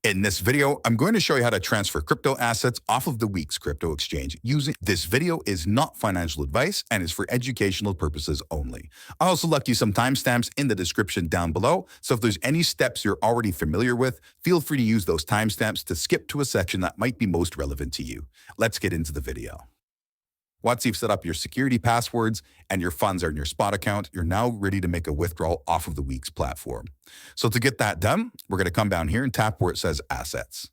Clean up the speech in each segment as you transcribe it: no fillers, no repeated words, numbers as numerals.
In this video, I'm going to show you how to transfer crypto assets off of the WEEX crypto exchange using this video is not financial advice and is for educational purposes only. I also left you some timestamps in the description down below, so if there's any steps you're already familiar with, feel free to use those timestamps to skip to a section that might be most relevant to you. Let's get into the video. Once you've set up your security passwords and your funds are in your spot account, you're now ready to make a withdrawal off of the WEEX platform. So to get that done, we're going to come down here and tap where it says Assets.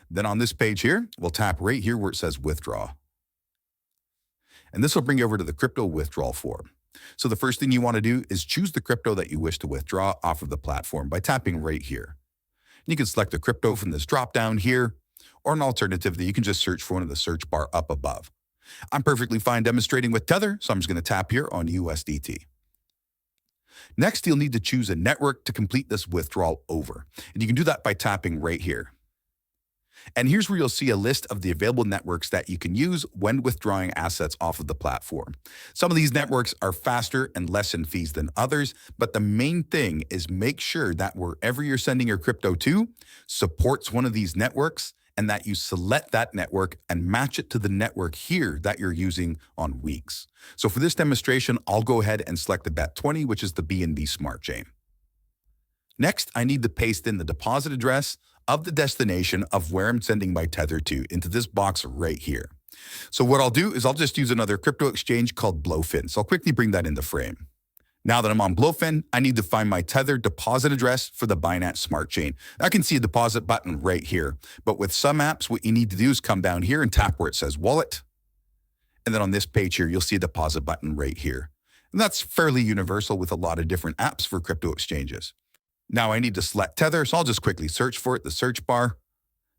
Then on this page here, we'll tap right here where it says Withdraw. And this will bring you over to the crypto withdrawal form. So the first thing you want to do is choose the crypto that you wish to withdraw off of the platform by tapping right here. You can select a crypto from this drop down here, or an alternative that you can just search for one in the search bar up above. I'm perfectly fine demonstrating with Tether, so I'm just going to tap here on USDT. Next, you'll need to choose a network to complete this withdrawal over. And you can do that by tapping right here. And here's where you'll see a list of the available networks that you can use when withdrawing assets off of the platform. Some of these networks are faster and less in fees than others, but the main thing is make sure that wherever you're sending your crypto to supports one of these networks, and that you select that network and match it to the network here that you're using on WEEX. So for this demonstration, I'll go ahead and select the BET20, which is the BNB Smart Chain. Next, I need to paste in the deposit address of the destination of where I'm sending my Tether to into this box right here. So what I'll do is I'll just use another crypto exchange called Blowfin. So I'll quickly bring that into frame. Now that I'm on Blowfin, I need to find my Tether deposit address for the Binance Smart Chain. I can see a deposit button right here, but with some apps, what you need to do is come down here and tap where it says Wallet. And then on this page here, you'll see a deposit button right here. And that's fairly universal with a lot of different apps for crypto exchanges. Now I need to select Tether, so I'll just quickly search for it, the search bar.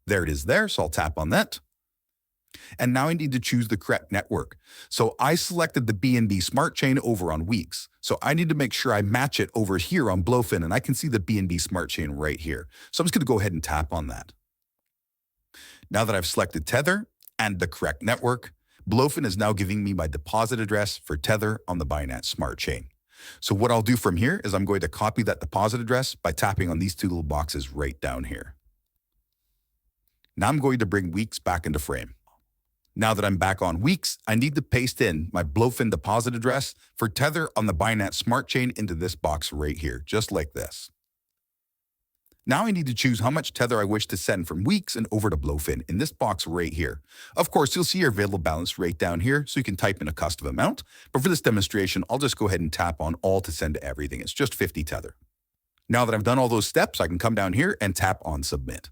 There it is there, so I'll tap on that. And now I need to choose the correct network. So I selected the BNB Smart Chain over on WEEX. So I need to make sure I match it over here on Blowfin, and I can see the BNB Smart Chain right here. So I'm just going to go ahead and tap on that. Now that I've selected Tether and the correct network, Blowfin is now giving me my deposit address for Tether on the Binance Smart Chain. So what I'll do from here is I'm going to copy that deposit address by tapping on these two little boxes right down here. Now I'm going to bring WEEX back into frame. Now that I'm back on WEEX, I need to paste in my Blowfin deposit address for Tether on the Binance Smart Chain into this box right here, just like this. Now I need to choose how much Tether I wish to send from WEEX and over to Blowfin in this box right here. Of course, you'll see your available balance right down here, so you can type in a custom amount. But for this demonstration, I'll just go ahead and tap on all to send everything. It's just 50 Tether. Now that I've done all those steps, I can come down here and tap on Submit.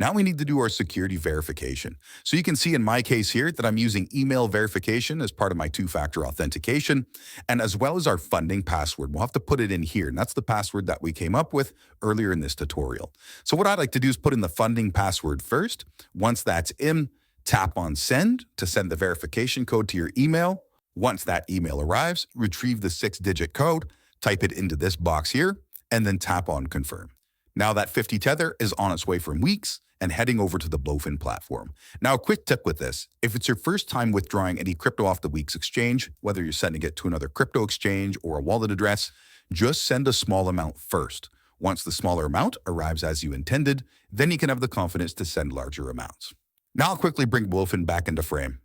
Now we need to do our security verification. So you can see in my case here that I'm using email verification as part of my two-factor authentication, and as well as our funding password. We'll have to put it in here, and that's the password that we came up with earlier in this tutorial. So what I'd like to do is put in the funding password first. Once that's in, tap on Send to send the verification code to your email. Once that email arrives, retrieve the 6-digit code, type it into this box here, and then tap on Confirm. Now that 50 Tether is on its way from WEEX and heading over to the Blowfin platform. Now, a quick tip with this. If it's your first time withdrawing any crypto off the WEEX exchange, whether you're sending it to another crypto exchange or a wallet address, just send a small amount first. Once the smaller amount arrives as you intended, then you can have the confidence to send larger amounts. Now I'll quickly bring Blowfin back into frame.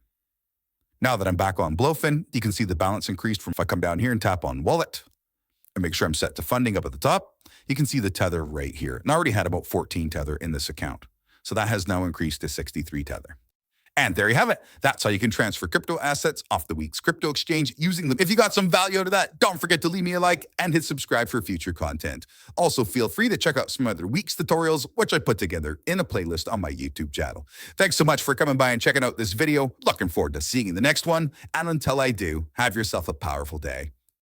Now that I'm back on Blowfin, you can see the balance increased from if I come down here and tap on Wallet, and make sure I'm set to funding up at the top, you can see the Tether right here. And I already had about 14 Tether in this account. So that has now increased to 63 Tether. And there you have it. That's how you can transfer crypto assets off the WEEX crypto exchange using them. If you got some value out of that, don't forget to leave me a like and hit subscribe for future content. Also, feel free to check out some other WEEX tutorials, which I put together in a playlist on my YouTube channel. Thanks so much for coming by and checking out this video. Looking forward to seeing you in the next one. And until I do, have yourself a powerful day.